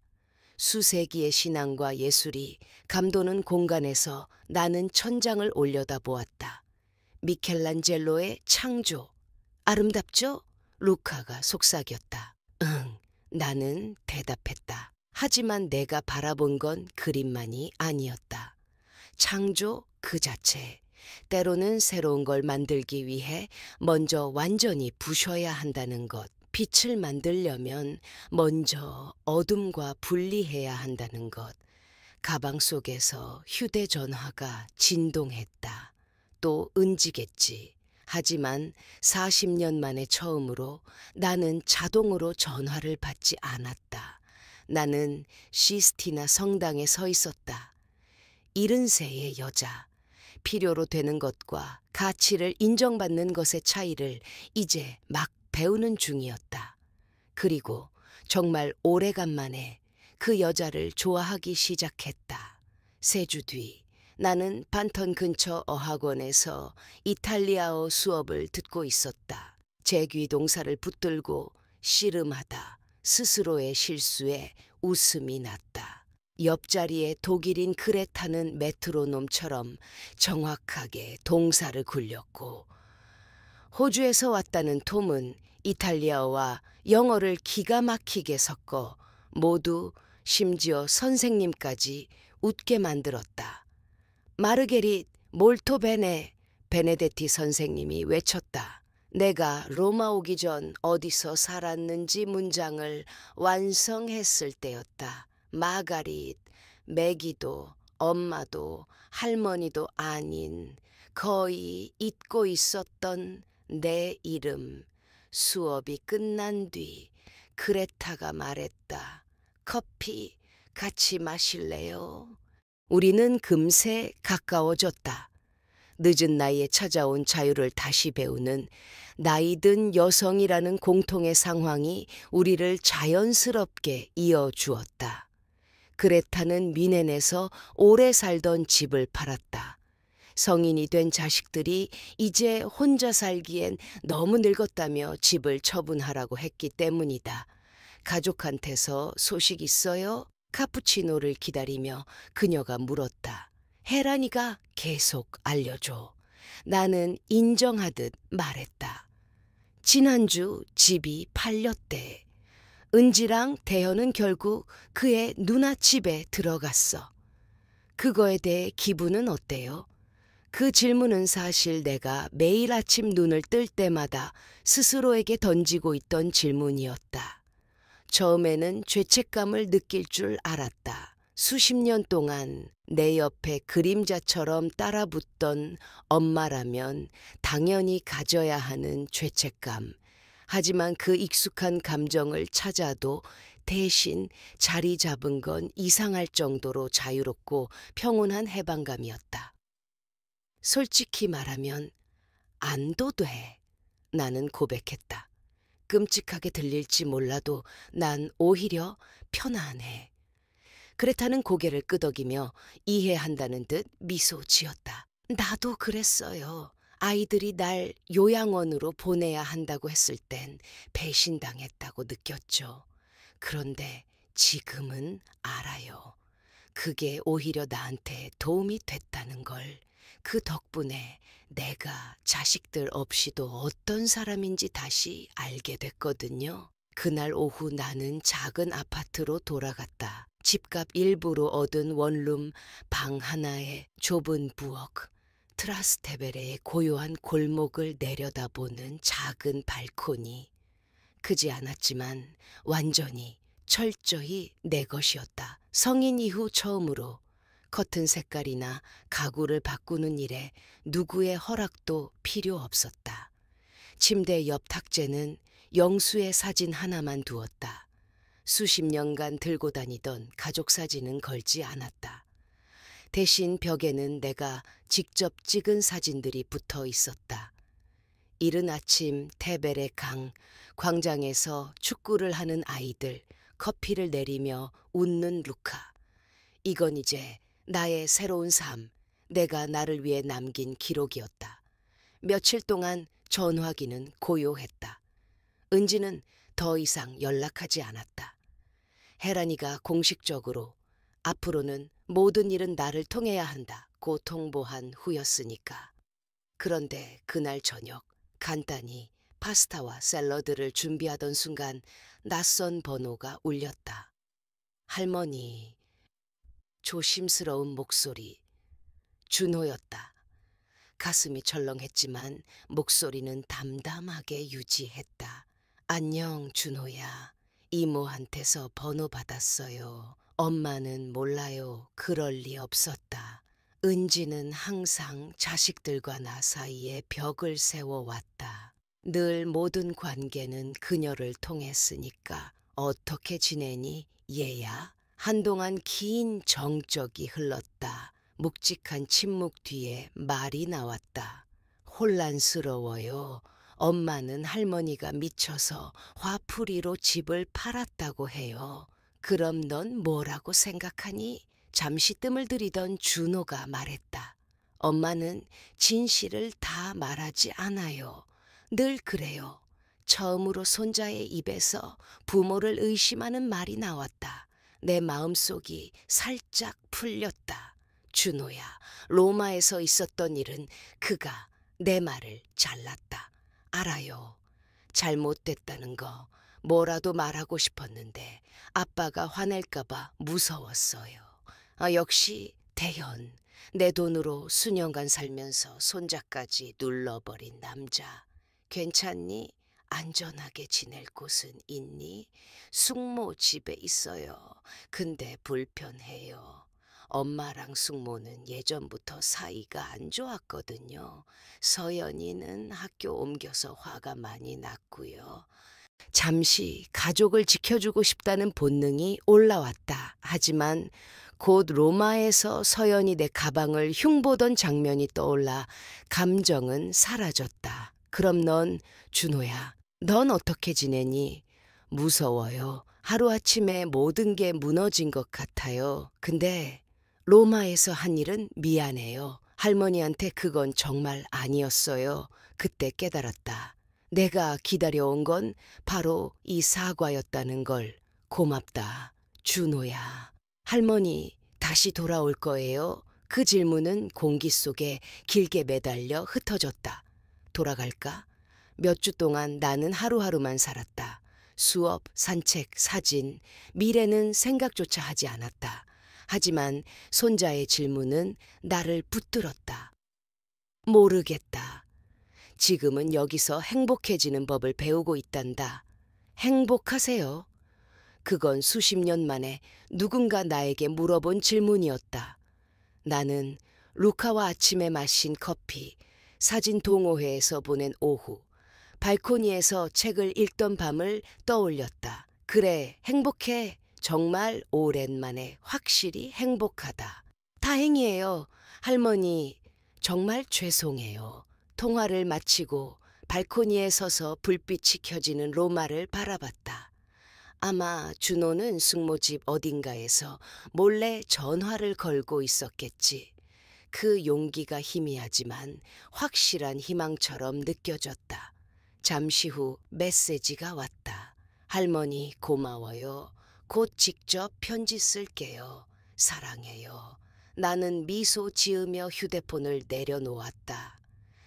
수세기의 신앙과 예술이 감도는 공간에서 나는 천장을 올려다보았다. 미켈란젤로의 창조. 아름답죠? 루카가 속삭였다. 응, 나는 대답했다. 하지만 내가 바라본 건 그림만이 아니었다. 창조 그 자체. 때로는 새로운 걸 만들기 위해 먼저 완전히 부셔야 한다는 것. 빛을 만들려면 먼저 어둠과 분리해야 한다는 것. 가방 속에서 휴대전화가 진동했다. 또 은지겠지. 하지만 40년 만에 처음으로 나는 자동으로 전화를 받지 않았다. 나는 시스티나 성당에 서 있었다. 70세의 여자. 필요로 되는 것과 가치를 인정받는 것의 차이를 이제 막 배우는 중이었다. 그리고 정말 오래간만에 그 여자를 좋아하기 시작했다. 3주 뒤 나는 반턴 근처 어학원에서 이탈리아어 수업을 듣고 있었다. 제귀동사를 붙들고 씨름하다 스스로의 실수에 웃음이 났다. 옆자리에 독일인 그레타는 메트로놈처럼 정확하게 동사를 굴렸고 호주에서 왔다는 톰은 이탈리아어와 영어를 기가 막히게 섞어 모두 심지어 선생님까지 웃게 만들었다. 마르게릿 몰토베네 베네데티 선생님이 외쳤다. 내가 로마 오기 전 어디서 살았는지 문장을 완성했을 때였다. 마가릿, 매기도, 엄마도, 할머니도 아닌 거의 잊고 있었던 내 이름. 수업이 끝난 뒤 그레타가 말했다. 커피 같이 마실래요? 우리는 금세 가까워졌다. 늦은 나이에 찾아온 자유를 다시 배우는 나이든 여성이라는 공통의 상황이 우리를 자연스럽게 이어주었다. 그레타는 미넨에서 오래 살던 집을 팔았다. 성인이 된 자식들이 이제 혼자 살기엔 너무 늙었다며 집을 처분하라고 했기 때문이다. 가족한테서 소식 있어요? 카푸치노를 기다리며 그녀가 물었다. 혜란이가 계속 알려줘. 나는 인정하듯 말했다. 지난주 집이 팔렸대. 은지랑 대현은 결국 그의 누나 집에 들어갔어. 그거에 대해 기분은 어때요? 그 질문은 사실 내가 매일 아침 눈을 뜰 때마다 스스로에게 던지고 있던 질문이었다. 처음에는 죄책감을 느낄 줄 알았다. 수십 년 동안 내 옆에 그림자처럼 따라붙던 엄마라면 당연히 가져야 하는 죄책감. 하지만 그 익숙한 감정을 찾아도 대신 자리 잡은 건 이상할 정도로 자유롭고 평온한 해방감이었다. 솔직히 말하면 안도 돼. 나는 고백했다. 끔찍하게 들릴지 몰라도 난 오히려 편안해. 그레타는 고개를 끄덕이며 이해한다는 듯 미소 지었다. 나도 그랬어요. 아이들이 날 요양원으로 보내야 한다고 했을 땐 배신당했다고 느꼈죠. 그런데 지금은 알아요. 그게 오히려 나한테 도움이 됐다는 걸. 그 덕분에 내가 자식들 없이도 어떤 사람인지 다시 알게 됐거든요. 그날 오후 나는 작은 아파트로 돌아갔다. 집값 일부로 얻은 원룸 방 하나에 좁은 부엌, 트라스테베레의 고요한 골목을 내려다보는 작은 발코니. 크지 않았지만 완전히 철저히 내 것이었다. 성인 이후 처음으로 커튼 색깔이나 가구를 바꾸는 일에 누구의 허락도 필요 없었다. 침대 옆 탁재는 영수의 사진 하나만 두었다. 수십 년간 들고 다니던 가족 사진은 걸지 않았다. 대신 벽에는 내가 직접 찍은 사진들이 붙어 있었다. 이른 아침 테베레 강, 광장에서 축구를 하는 아이들, 커피를 내리며 웃는 루카. 이건 이제 나의 새로운 삶, 내가 나를 위해 남긴 기록이었다. 며칠 동안 전화기는 고요했다. 은지는 더 이상 연락하지 않았다. 혜란이가 공식적으로 앞으로는 모든 일은 나를 통해야 한다고 통보한 후였으니까. 그런데 그날 저녁 간단히 파스타와 샐러드를 준비하던 순간 낯선 번호가 울렸다. 할머니. 조심스러운 목소리. 준호였다. 가슴이 철렁했지만 목소리는 담담하게 유지했다. 안녕 준호야. 이모한테서 번호 받았어요. 엄마는 몰라요. 그럴 리 없었다. 은지는 항상 자식들과 나 사이에 벽을 세워왔다. 늘 모든 관계는 그녀를 통했으니까. 어떻게 지내니 얘야? 한동안 긴 정적이 흘렀다. 묵직한 침묵 뒤에 말이 나왔다. 혼란스러워요. 엄마는 할머니가 미쳐서 화풀이로 집을 팔았다고 해요. 그럼 넌 뭐라고 생각하니? 잠시 뜸을 들이던 준호가 말했다. 엄마는 진실을 다 말하지 않아요. 늘 그래요. 처음으로 손자의 입에서 부모를 의심하는 말이 나왔다. 내 마음속이 살짝 풀렸다. 준호야, 로마에서 있었던 일은 그가 내 말을 잘랐다. 알아요. 잘못됐다는 거 뭐라도 말하고 싶었는데 아빠가 화낼까봐 무서웠어요. 역시 대현, 내 돈으로 수년간 살면서 손자까지 눌러버린 남자. 괜찮니? 안전하게 지낼 곳은 있니? 숙모 집에 있어요. 근데 불편해요. 엄마랑 숙모는 예전부터 사이가 안 좋았거든요. 서연이는 학교 옮겨서 화가 많이 났고요. 잠시 가족을 지켜주고 싶다는 본능이 올라왔다. 하지만 곧 로마에서 서연이 내 가방을 흉보던 장면이 떠올라 감정은 사라졌다. 그럼 넌, 준호야, 넌 어떻게 지내니? 무서워요. 하루아침에 모든 게 무너진 것 같아요. 근데 로마에서 한 일은 미안해요. 할머니한테 그건 정말 아니었어요. 그때 깨달았다. 내가 기다려온 건 바로 이 사과였다는 걸. 고맙다, 준호야. 할머니 다시 돌아올 거예요? 그 질문은 공기 속에 길게 매달려 흩어졌다. 돌아갈까? 몇 주 동안 나는 하루하루만 살았다. 수업, 산책, 사진, 미래는 생각조차 하지 않았다. 하지만 손자의 질문은 나를 붙들었다. 모르겠다. 지금은 여기서 행복해지는 법을 배우고 있단다. 행복하세요? 그건 수십 년 만에 누군가 나에게 물어본 질문이었다. 나는 루카와 아침에 마신 커피, 사진 동호회에서 보낸 오후, 발코니에서 책을 읽던 밤을 떠올렸다. 그래, 행복해. 정말 오랜만에 확실히 행복하다. 다행이에요. 할머니, 정말 죄송해요. 통화를 마치고 발코니에 서서 불빛이 켜지는 로마를 바라봤다. 아마 준호는 숙모집 어딘가에서 몰래 전화를 걸고 있었겠지. 그 용기가 희미하지만 확실한 희망처럼 느껴졌다. 잠시 후 메시지가 왔다. 할머니 고마워요. 곧 직접 편지 쓸게요. 사랑해요. 나는 미소 지으며 휴대폰을 내려놓았다.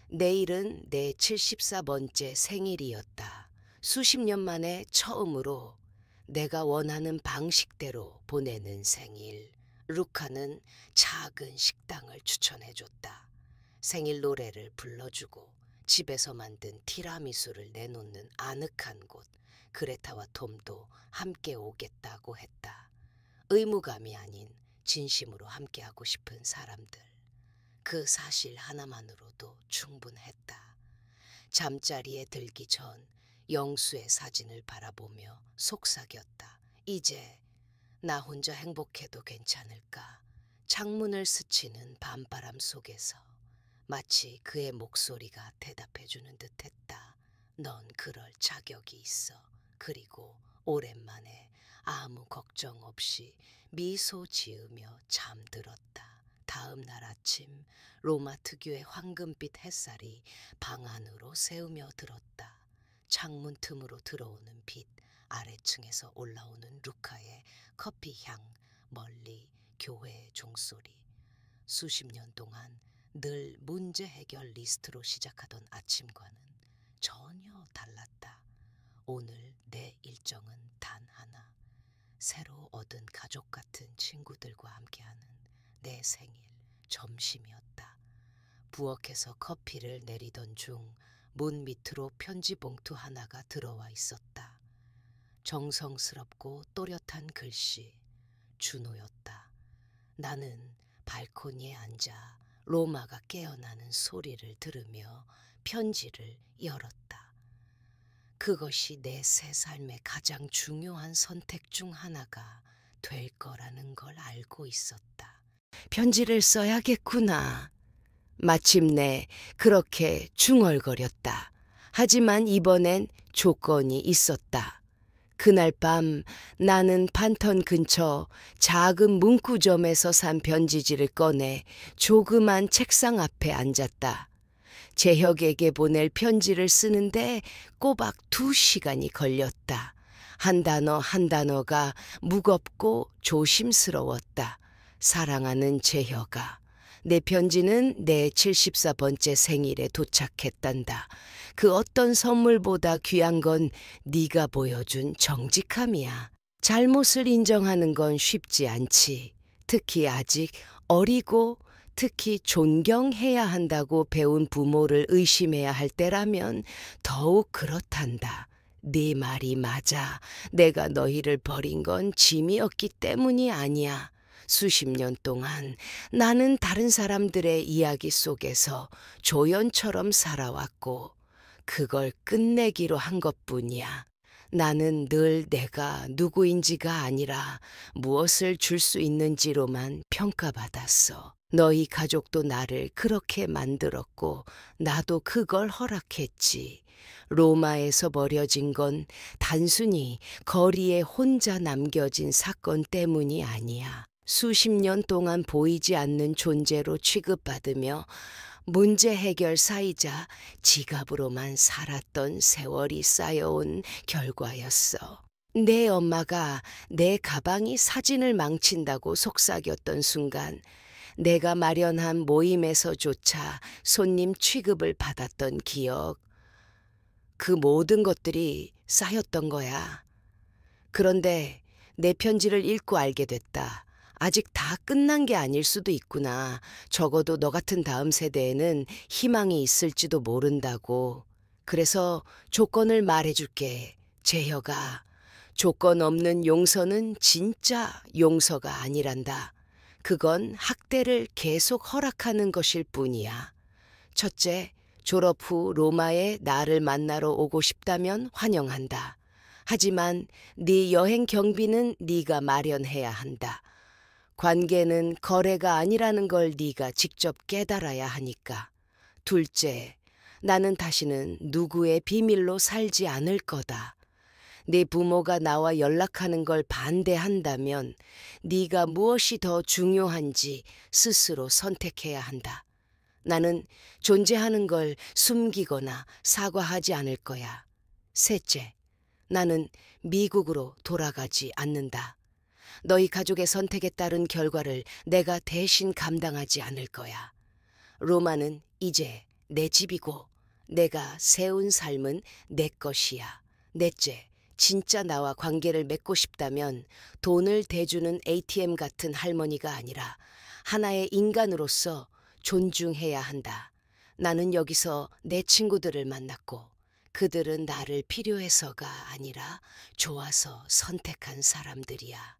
내일은 내 74번째 생일이었다. 수십 년 만에 처음으로 내가 원하는 방식대로 보내는 생일. 루카는 작은 식당을 추천해줬다. 생일 노래를 불러주고 집에서 만든 티라미수를 내놓는 아늑한 곳. 그레타와 톰도 함께 오겠다고 했다. 의무감이 아닌 진심으로 함께하고 싶은 사람들. 그 사실 하나만으로도 충분했다. 잠자리에 들기 전 영수의 사진을 바라보며 속삭였다. 이제 나 혼자 행복해도 괜찮을까? 창문을 스치는 밤바람 속에서 마치 그의 목소리가 대답해주는 듯했다. 넌 그럴 자격이 있어. 그리고 오랜만에 아무 걱정 없이 미소 지으며 잠들었다. 다음 날 아침 로마 특유의 황금빛 햇살이 방 안으로 새우며 들었다. 창문 틈으로 들어오는 빛, 아래층에서 올라오는 루카의 커피향, 멀리 교회의 종소리. 수십 년 동안 늘 문제 해결 리스트로 시작하던 아침과는 전혀 달랐다. 오늘 내 일정은 단 하나. 새로 얻은 가족 같은 친구들과 함께하는 내 생일 점심이었다. 부엌에서 커피를 내리던 중 문 밑으로 편지 봉투 하나가 들어와 있었다. 정성스럽고 또렷한 글씨, 준호였다. 나는 발코니에 앉아 로마가 깨어나는 소리를 들으며 편지를 열었다. 그것이 내 새 삶의 가장 중요한 선택 중 하나가 될 거라는 걸 알고 있었다. 편지를 써야겠구나. 마침내 그렇게 중얼거렸다. 하지만 이번엔 조건이 있었다. 그날 밤 나는 판턴 근처 작은 문구점에서 산 편지지를 꺼내 조그만 책상 앞에 앉았다. 재혁에게 보낼 편지를 쓰는데 꼬박 2시간이 걸렸다. 한 단어 한 단어가 무겁고 조심스러웠다. 사랑하는 재혁아, 내 편지는 내 74번째 생일에 도착했단다. 그 어떤 선물보다 귀한 건 네가 보여준 정직함이야. 잘못을 인정하는 건 쉽지 않지. 특히 아직 어리고 특히 존경해야 한다고 배운 부모를 의심해야 할 때라면 더욱 그렇단다. 네 말이 맞아. 내가 너희를 버린 건 짐이었기 때문이 아니야. 수십 년 동안 나는 다른 사람들의 이야기 속에서 조연처럼 살아왔고 그걸 끝내기로 한 것뿐이야. 나는 늘 내가 누구인지가 아니라 무엇을 줄 수 있는지로만 평가받았어. 너희 가족도 나를 그렇게 만들었고 나도 그걸 허락했지. 로마에서 벌어진 건 단순히 거리에 혼자 남겨진 사건 때문이 아니야. 수십 년 동안 보이지 않는 존재로 취급받으며 문제 해결사이자 지갑으로만 살았던 세월이 쌓여온 결과였어. 내 엄마가 내 가방이 사진을 망친다고 속삭였던 순간 내가 마련한 모임에서조차 손님 취급을 받았던 기억. 그 모든 것들이 쌓였던 거야. 그런데 내 편지를 읽고 알게 됐다. 아직 다 끝난 게 아닐 수도 있구나. 적어도 너 같은 다음 세대에는 희망이 있을지도 모른다고. 그래서 조건을 말해줄게. 재혁아. 조건 없는 용서는 진짜 용서가 아니란다. 그건 학대를 계속 허락하는 것일 뿐이야. 첫째, 졸업 후 로마에 나를 만나러 오고 싶다면 환영한다. 하지만 네 여행 경비는 네가 마련해야 한다. 관계는 거래가 아니라는 걸 네가 직접 깨달아야 하니까. 둘째, 나는 다시는 누구의 비밀로 살지 않을 거다. 네 부모가 나와 연락하는 걸 반대한다면 네가 무엇이 더 중요한지 스스로 선택해야 한다. 나는 존재하는 걸 숨기거나 사과하지 않을 거야. 셋째, 나는 미국으로 돌아가지 않는다. 너희 가족의 선택에 따른 결과를 내가 대신 감당하지 않을 거야. 로마는 이제 내 집이고 내가 세운 삶은 내 것이야. 넷째, 진짜 나와 관계를 맺고 싶다면 돈을 대주는 ATM 같은 할머니가 아니라 하나의 인간으로서 존중해야 한다. 나는 여기서 내 친구들을 만났고 그들은 나를 필요해서가 아니라 좋아서 선택한 사람들이야.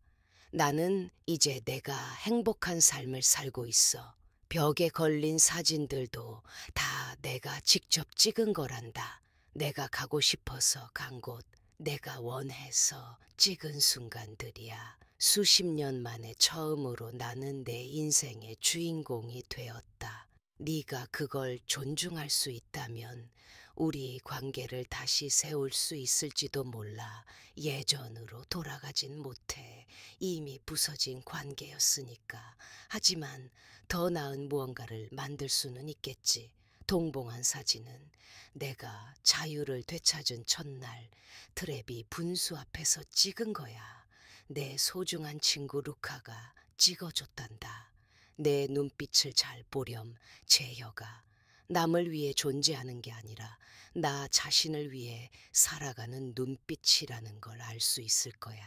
나는 이제 내가 행복한 삶을 살고 있어. 벽에 걸린 사진들도 다 내가 직접 찍은 거란다. 내가 가고 싶어서 간 곳, 내가 원해서 찍은 순간들이야. 수십 년 만에 처음으로 나는 내 인생의 주인공이 되었다. 네가 그걸 존중할 수 있다면 우리 관계를 다시 세울 수 있을지도 몰라. 예전으로 돌아가진 못해. 이미 부서진 관계였으니까. 하지만 더 나은 무언가를 만들 수는 있겠지. 동봉한 사진은 내가 자유를 되찾은 첫날 트레비 분수 앞에서 찍은 거야. 내 소중한 친구 루카가 찍어줬단다. 내 눈빛을 잘 보렴, 재혁아. 남을 위해 존재하는 게 아니라 나 자신을 위해 살아가는 눈빛이라는 걸 알 수 있을 거야.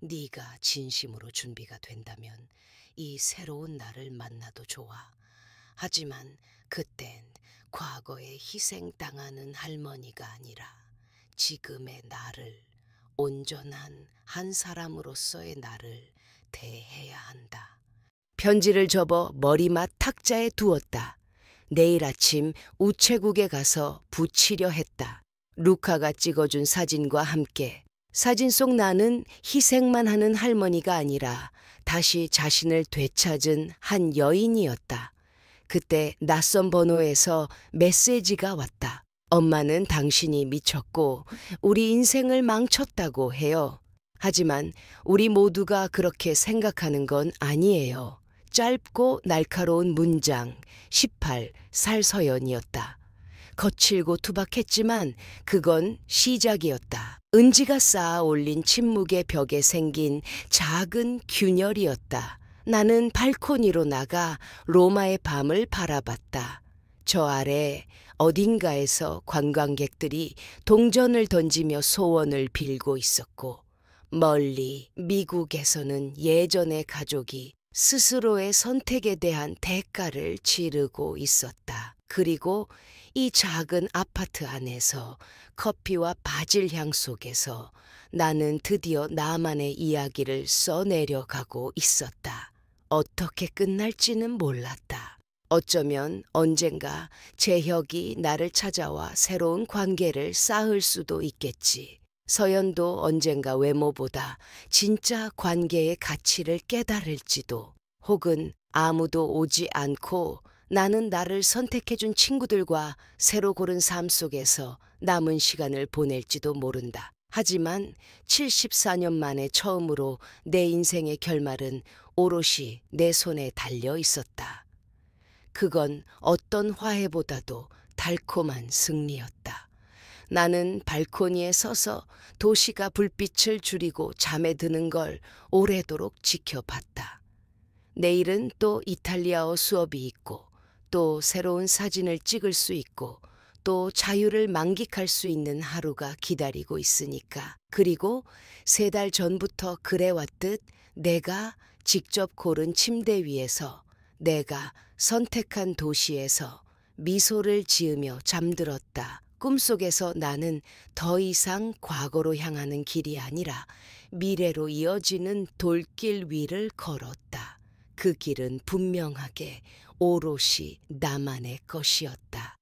네가 진심으로 준비가 된다면 이 새로운 나를 만나도 좋아. 하지만 그땐 과거에 희생당하는 할머니가 아니라 지금의 나를, 온전한 한 사람으로서의 나를 대해야 한다. 편지를 접어 머리맡 탁자에 두었다. 내일 아침 우체국에 가서 붙이려 했다. 루카가 찍어준 사진과 함께. 사진 속 나는 희생만 하는 할머니가 아니라 다시 자신을 되찾은 한 여인이었다. 그때 낯선 번호에서 메시지가 왔다. 엄마는 당신이 미쳤고 우리 인생을 망쳤다고 해요. 하지만 우리 모두가 그렇게 생각하는 건 아니에요. 짧고 날카로운 문장, 18살 서연이었다. 거칠고 투박했지만 그건 시작이었다. 은지가 쌓아 올린 침묵의 벽에 생긴 작은 균열이었다. 나는 발코니로 나가 로마의 밤을 바라봤다. 저 아래 어딘가에서 관광객들이 동전을 던지며 소원을 빌고 있었고, 멀리 미국에서는 예전의 가족이 스스로의 선택에 대한 대가를 치르고 있었다. 그리고 이 작은 아파트 안에서 커피와 바질 향 속에서 나는 드디어 나만의 이야기를 써내려가고 있었다. 어떻게 끝날지는 몰랐다. 어쩌면 언젠가 재혁이 나를 찾아와 새로운 관계를 쌓을 수도 있겠지. 서연도 언젠가 외모보다 진짜 관계의 가치를 깨달을지도, 혹은 아무도 오지 않고 나는 나를 선택해준 친구들과 새로 고른 삶 속에서 남은 시간을 보낼지도 모른다. 하지만 74년 만에 처음으로 내 인생의 결말은 오롯이 내 손에 달려 있었다. 그건 어떤 화해보다도 달콤한 승리였다. 나는 발코니에 서서 도시가 불빛을 줄이고 잠에 드는 걸 오래도록 지켜봤다. 내일은 또 이탈리아어 수업이 있고, 또 새로운 사진을 찍을 수 있고, 또 자유를 만끽할 수 있는 하루가 기다리고 있으니까. 그리고 3달 전부터 그래왔듯 내가 직접 고른 침대 위에서, 내가 선택한 도시에서 미소를 지으며 잠들었다. 꿈속에서 나는 더 이상 과거로 향하는 길이 아니라 미래로 이어지는 돌길 위를 걸었다. 그 길은 분명하게 오롯이 나만의 것이었다.